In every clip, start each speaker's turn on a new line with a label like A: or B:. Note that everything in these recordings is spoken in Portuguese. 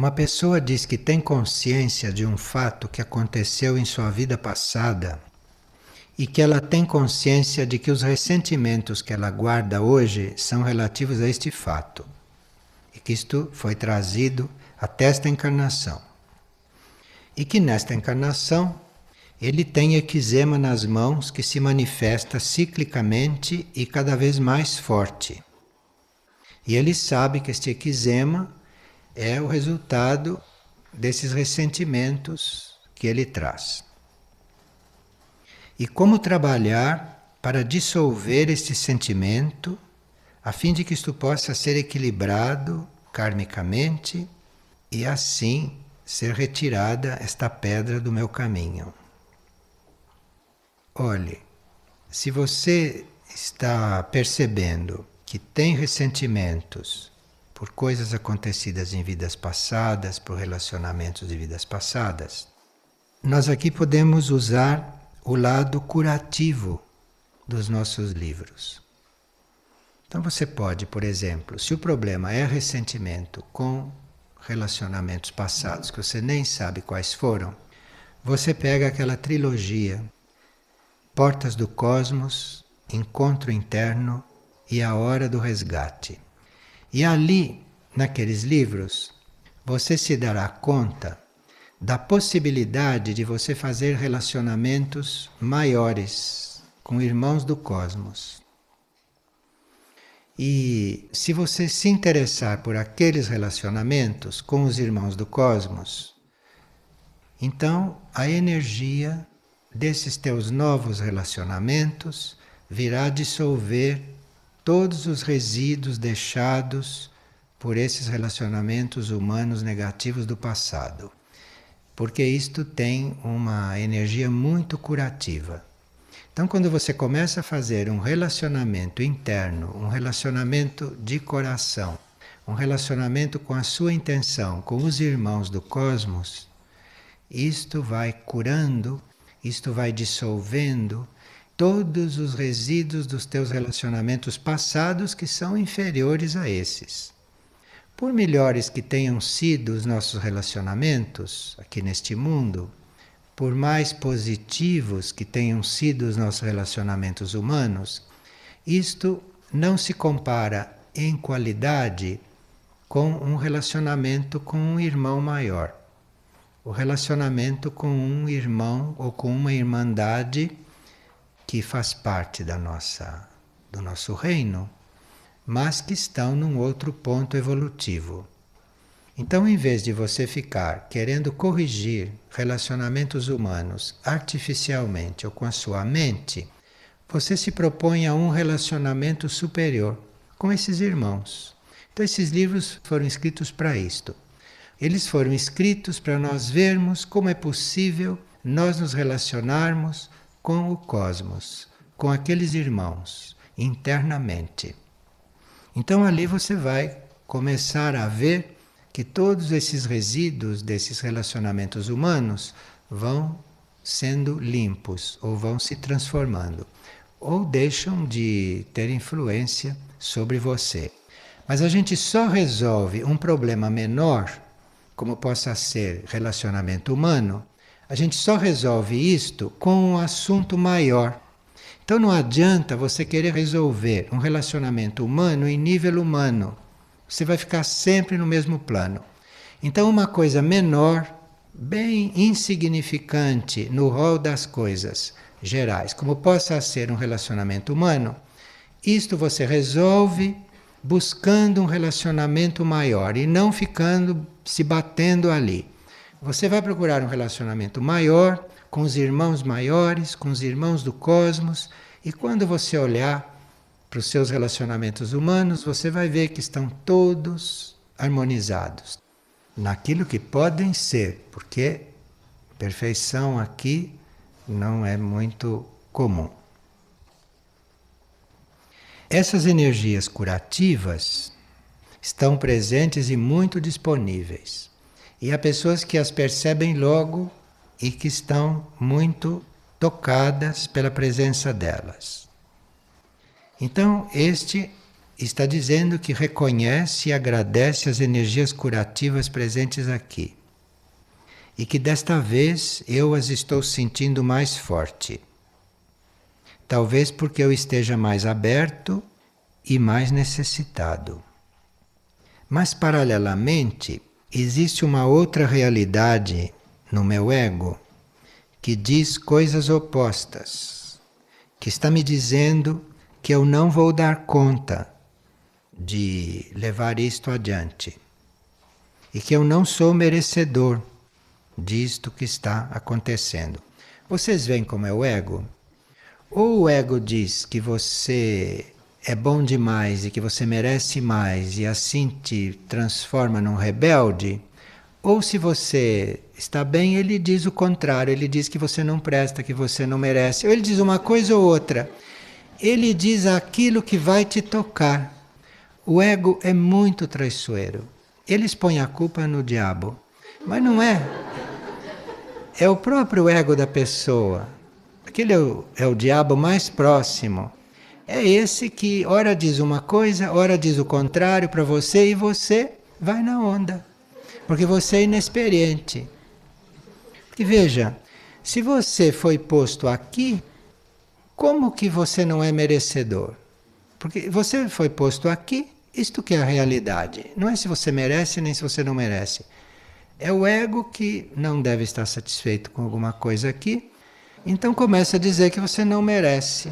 A: Uma pessoa diz que tem consciência de um fato que aconteceu em sua vida passada e que ela tem consciência de que os ressentimentos que ela guarda hoje são relativos a este fato e que isto foi trazido até esta encarnação. E que nesta encarnação ele tem eczema nas mãos que se manifesta ciclicamente e cada vez mais forte. E ele sabe que este eczema é o resultado desses ressentimentos que ele traz. E como trabalhar para dissolver este sentimento, a fim de que isto possa ser equilibrado karmicamente e assim ser retirada esta pedra do meu caminho. Olhe, se você está percebendo que tem ressentimentos por coisas acontecidas em vidas passadas, por relacionamentos de vidas passadas, nós aqui podemos usar o lado curativo dos nossos livros. Então você pode, por exemplo, se o problema é ressentimento com relacionamentos passados que você nem sabe quais foram, você pega aquela trilogia Portas do Cosmos, Encontro Interno e A Hora do Resgate. E ali, naqueles livros, você se dará conta da possibilidade de você fazer relacionamentos maiores com irmãos do cosmos. E se você se interessar por aqueles relacionamentos com os irmãos do cosmos, então a energia desses teus novos relacionamentos virá dissolver todos os resíduos deixados por esses relacionamentos humanos negativos do passado. Porque isto tem uma energia muito curativa. Então, quando você começa a fazer um relacionamento interno, um relacionamento de coração, um relacionamento com a sua intenção, com os irmãos do cosmos, isto vai curando, isto vai dissolvendo todos os resíduos dos teus relacionamentos passados que são inferiores a esses. Por melhores que tenham sido os nossos relacionamentos aqui neste mundo, por mais positivos que tenham sido os nossos relacionamentos humanos, isto não se compara em qualidade com um relacionamento com um irmão maior. O relacionamento com um irmão ou com uma irmandade que faz parte do nosso reino, mas que estão num outro ponto evolutivo. Então, em vez de você ficar querendo corrigir relacionamentos humanos artificialmente ou com a sua mente, você se propõe a um relacionamento superior com esses irmãos. Então, esses livros foram escritos para isto. Eles foram escritos para nós vermos como é possível nós nos relacionarmos com o cosmos, com aqueles irmãos, internamente. Então ali você vai começar a ver que todos esses resíduos desses relacionamentos humanos vão sendo limpos ou vão se transformando ou deixam de ter influência sobre você. Mas a gente só resolve um problema menor, como possa ser relacionamento humano, a gente só resolve isto com um assunto maior. Então não adianta você querer resolver um relacionamento humano em nível humano. Você vai ficar sempre no mesmo plano. Então uma coisa menor, bem insignificante no rol das coisas gerais, como possa ser um relacionamento humano, isto você resolve buscando um relacionamento maior e não ficando se batendo ali. Você vai procurar um relacionamento maior, com os irmãos maiores, com os irmãos do cosmos, e quando você olhar para os seus relacionamentos humanos, você vai ver que estão todos harmonizados naquilo que podem ser, porque perfeição aqui não é muito comum. Essas energias curativas estão presentes e muito disponíveis. E há pessoas que as percebem logo e que estão muito tocadas pela presença delas. Então, este está dizendo que reconhece e agradece as energias curativas presentes aqui. E que desta vez eu as estou sentindo mais forte. Talvez porque eu esteja mais aberto e mais necessitado. Mas, paralelamente, existe uma outra realidade no meu ego que diz coisas opostas, que está me dizendo que eu não vou dar conta de levar isto adiante e que eu não sou merecedor disto que está acontecendo. Vocês veem como é o ego? Ou o ego diz que você é bom demais e que você merece mais e assim te transforma num rebelde, ou se você está bem, ele diz o contrário, ele diz que você não presta, que você não merece. Ou ele diz uma coisa ou outra. Ele diz aquilo que vai te tocar. O ego é muito traiçoeiro. Eles põem a culpa no diabo, mas não é. É o próprio ego da pessoa. Aquele é o diabo mais próximo. É esse que ora diz uma coisa, ora diz o contrário para você e você vai na onda. Porque você é inexperiente. Porque veja, se você foi posto aqui, como que você não é merecedor? Porque você foi posto aqui, isto que é a realidade. Não é se você merece nem se você não merece. É o ego que não deve estar satisfeito com alguma coisa aqui, então começa a dizer que você não merece.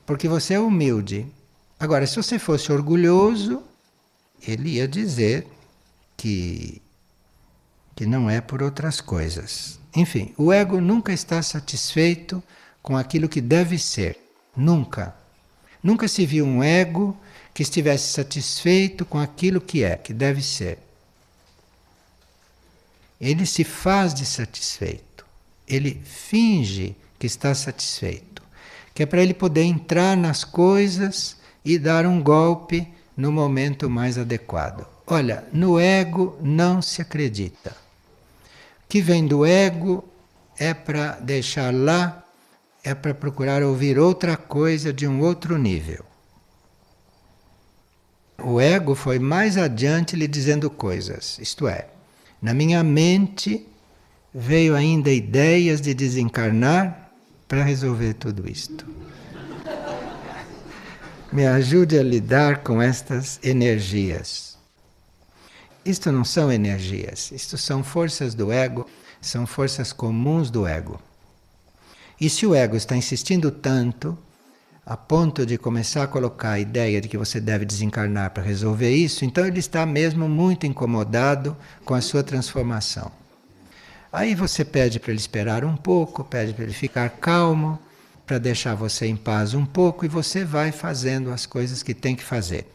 A: Porque você é humilde. Agora, se você fosse orgulhoso, ele ia dizer que não é por outras coisas. Enfim, o ego nunca está satisfeito com aquilo que deve ser. Nunca. Nunca se viu um ego que estivesse satisfeito com aquilo que é, que deve ser. Ele se faz de satisfeito. Ele finge que está satisfeito. Que é para ele poder entrar nas coisas e dar um golpe no momento mais adequado. Olha, no ego não se acredita. O que vem do ego é para deixar lá, é para procurar ouvir outra coisa de um outro nível. O ego foi mais adiante lhe dizendo coisas, isto é, na minha mente veio ainda ideias de desencarnar para resolver tudo isto. Me ajude a lidar com estas energias. Isto não são energias, isto são forças do ego, são forças comuns do ego. E se o ego está insistindo tanto, a ponto de começar a colocar a ideia de que você deve desencarnar para resolver isso, então ele está mesmo muito incomodado com a sua transformação. Aí você pede para ele esperar um pouco, pede para ele ficar calmo, para deixar você em paz um pouco, e você vai fazendo as coisas que tem que fazer.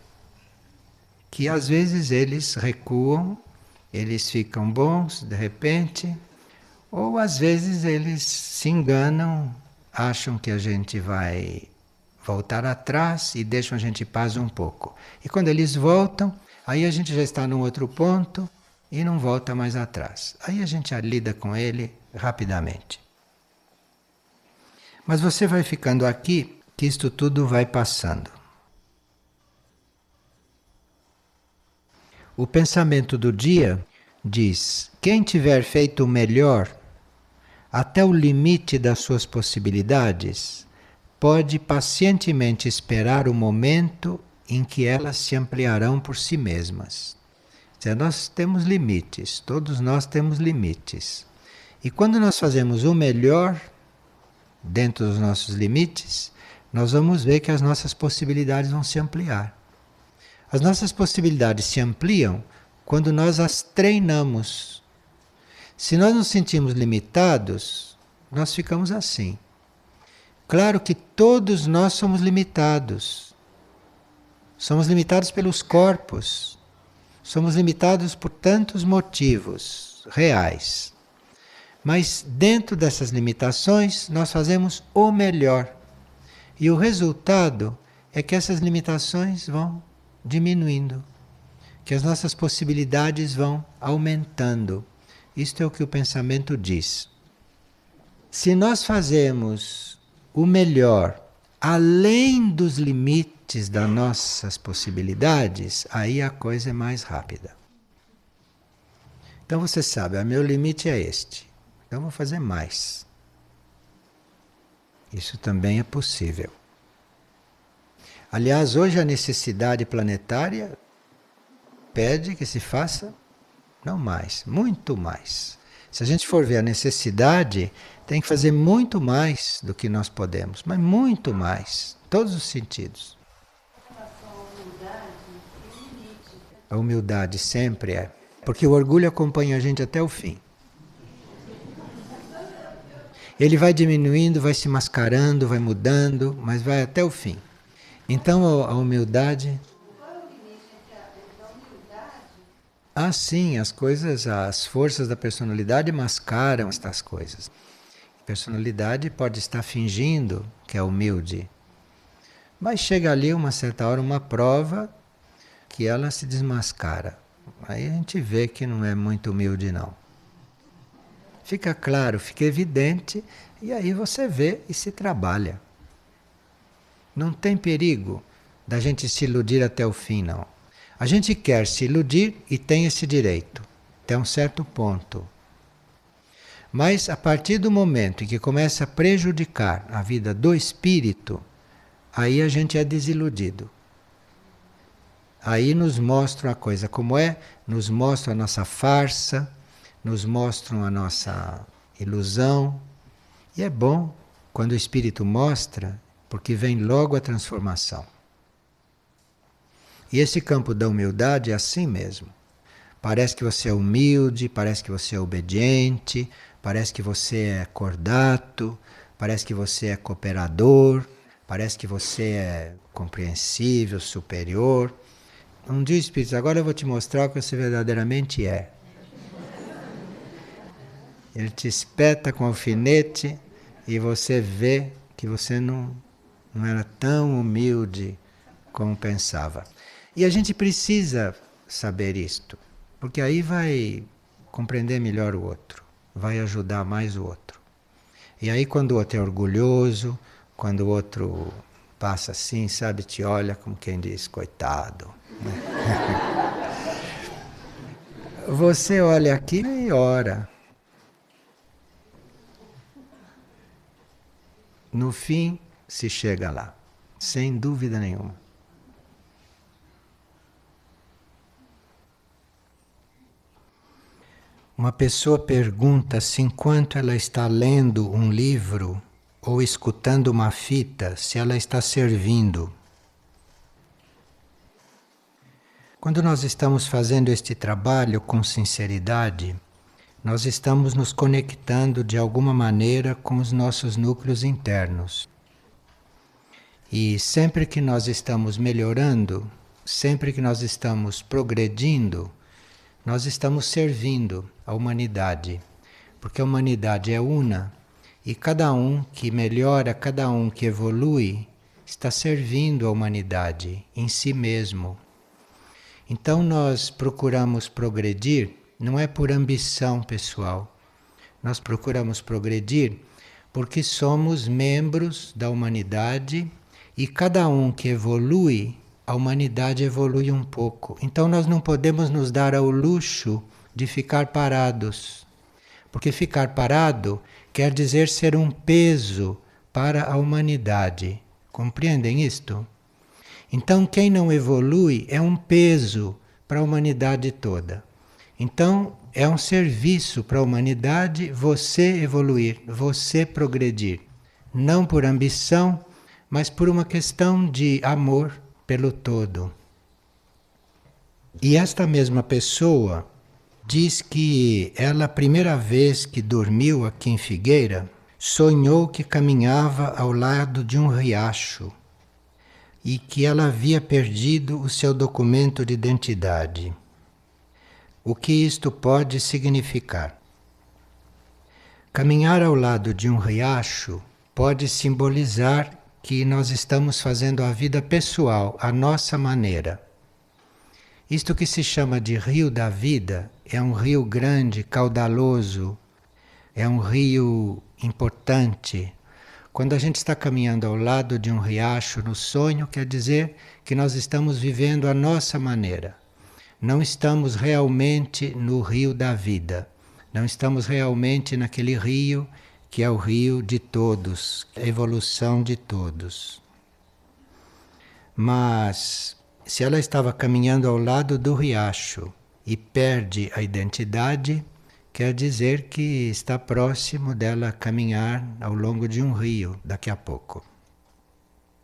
A: Que às vezes eles recuam, eles ficam bons de repente, ou às vezes eles se enganam, acham que a gente vai voltar atrás e deixam a gente em paz um pouco. E quando eles voltam, aí a gente já está num outro ponto e não volta mais atrás. Aí a gente lida com ele rapidamente. Mas você vai ficando aqui, que isto tudo vai passando. O pensamento do dia diz: quem tiver feito o melhor até o limite das suas possibilidades, pode pacientemente esperar o momento em que elas se ampliarão por si mesmas. Nós temos limites, todos nós temos limites. E quando nós fazemos o melhor dentro dos nossos limites, nós vamos ver que as nossas possibilidades vão se ampliar. As nossas possibilidades se ampliam quando nós as treinamos. Se nós nos sentimos limitados, nós ficamos assim. Claro que todos nós somos limitados. Somos limitados pelos corpos. Somos limitados por tantos motivos reais. Mas dentro dessas limitações, nós fazemos o melhor. E o resultado é que essas limitações vão diminuindo. Que as nossas possibilidades vão aumentando. Isto é o que o pensamento diz. Se nós fazemos o melhor além dos limites das nossas possibilidades, aí a coisa é mais rápida. Então você sabe, o meu limite é este. Então eu vou fazer mais. Isso também é possível. Aliás, hoje a necessidade planetária pede que se faça não mais, muito mais. Se a gente for ver a necessidade, tem que fazer muito mais do que nós podemos, mas muito mais, em todos os sentidos. A humildade sempre é, porque o orgulho acompanha a gente até o fim. Ele vai diminuindo, vai se mascarando, vai mudando, mas vai até o fim. Então a humildade... Ah, sim, as coisas, as forças da personalidade mascaram estas coisas. A personalidade pode estar fingindo que é humilde, mas chega ali uma certa hora, uma prova, que ela se desmascara. Aí a gente vê que não é muito humilde, não. Fica claro, fica evidente, e aí você vê e se trabalha. Não tem perigo da gente se iludir até o fim, não. A gente quer se iludir e tem esse direito, até um certo ponto. Mas a partir do momento em que começa a prejudicar a vida do espírito, aí a gente é desiludido. Aí nos mostram a coisa como é, nos mostram a nossa farsa, nos mostram a nossa ilusão. E é bom quando o espírito mostra, porque vem logo a transformação. E esse campo da humildade é assim mesmo. Parece que você é humilde, parece que você é obediente, parece que você é cordato, parece que você é cooperador, parece que você é compreensível, superior. Um dia, Espírito, agora eu vou te mostrar o que você verdadeiramente é. Ele te espeta com alfinete e você vê que você não era tão humilde como pensava. E a gente precisa saber isto, porque aí vai compreender melhor o outro, vai ajudar mais o outro. E aí quando o outro é orgulhoso, quando o outro passa assim, sabe, te olha como quem diz, coitado. Você olha aqui e ora. No fim, se chega lá, sem dúvida nenhuma. Uma pessoa pergunta se enquanto ela está lendo um livro ou escutando uma fita, se ela está servindo. Quando nós estamos fazendo este trabalho com sinceridade, nós estamos nos conectando de alguma maneira com os nossos núcleos internos. E sempre que nós estamos melhorando, sempre que nós estamos progredindo, nós estamos servindo a humanidade, porque a humanidade é una e cada um que melhora, cada um que evolui, está servindo a humanidade em si mesmo. Então nós procuramos progredir, não é por ambição pessoal, nós procuramos progredir porque somos membros da humanidade e cada um que evolui, a humanidade evolui um pouco. Então nós não podemos nos dar ao luxo de ficar parados. Porque ficar parado quer dizer ser um peso para a humanidade. Compreendem isto? Então quem não evolui é um peso para a humanidade toda. Então é um serviço para a humanidade você evoluir, você progredir. Não por ambição, mas por uma questão de amor pelo todo. E esta mesma pessoa diz que ela, a primeira vez que dormiu aqui em Figueira, sonhou que caminhava ao lado de um riacho e que ela havia perdido o seu documento de identidade. O que isto pode significar? Caminhar ao lado de um riacho pode simbolizar que nós estamos fazendo a vida pessoal, à nossa maneira. Isto que se chama de rio da vida é um rio grande, caudaloso, é um rio importante, Quando a gente está caminhando ao lado de um riacho no sonho, quer dizer que nós estamos vivendo a nossa maneira. Não estamos realmente no rio da vida. Não estamos realmente naquele rio que é o rio de todos, a evolução de todos. Mas se ela estava caminhando ao lado do riacho e perde a identidade, quer dizer que está próximo dela caminhar ao longo de um rio daqui a pouco.